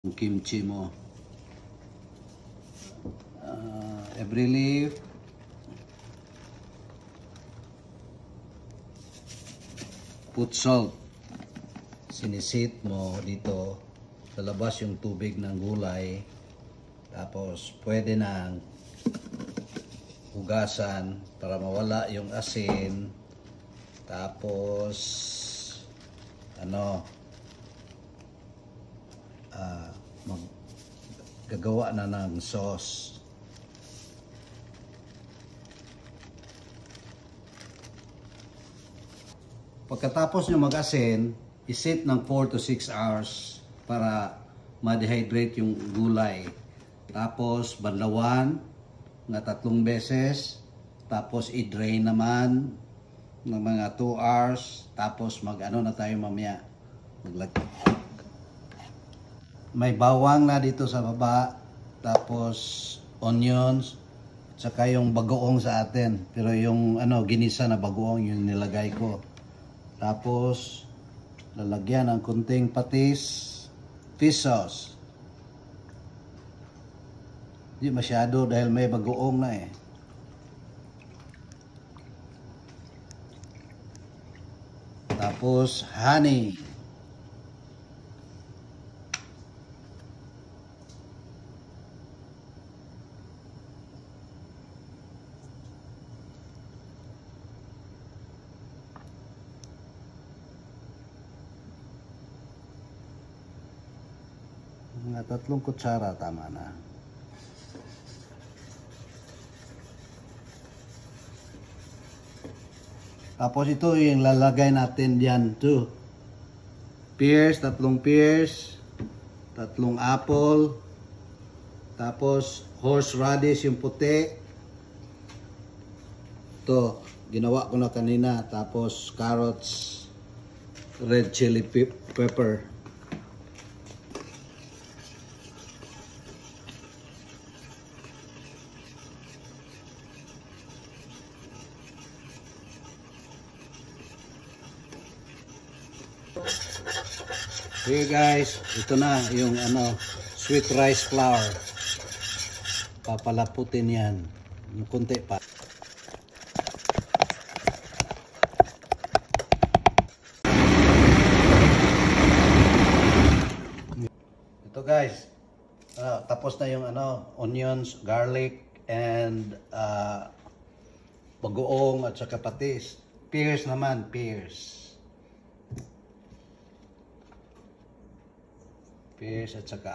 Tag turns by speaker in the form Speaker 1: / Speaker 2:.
Speaker 1: Kimchi mo. Every leaf. Put salt. Sinisit mo dito. Sa labas yung tubig ng gulay. Tapos pwede nang hugasan para mawala yung asin. Tapos gagawa na ng sauce. Pagkatapos nyo mag-asin, isit ng 4 to 6 hours para ma-dehydrate yung gulay. Tapos banlawan nga 3 beses. Tapos i-drain naman ng mga 2 hours. Tapos mag-ano na tayo mamaya. May bawang na dito sa baba, tapos onions, at saka yung bagoong sa atin. Pero yung ginisa na bagoong yung nilagay ko. Tapos lalagyan ng kunting patis, fish sauce. Hindi masyado dahil may bagoong na eh. Tapos honey. Mga 3 kutsara, tama na. Tapos ito yung lalagay natin diyan too. Pears, 3 pears, 3 apple, tapos horseradish yung puti. Ito, ginawa ko na kanina. Tapos carrots, red chili pepper. Here guys, ito na yung sweet rice flour. Papalaputin yan. Yung kunti pa. Ito guys, tapos na yung onions, garlic, and bagoong at saka patis. Pears naman, pears. Pears at saka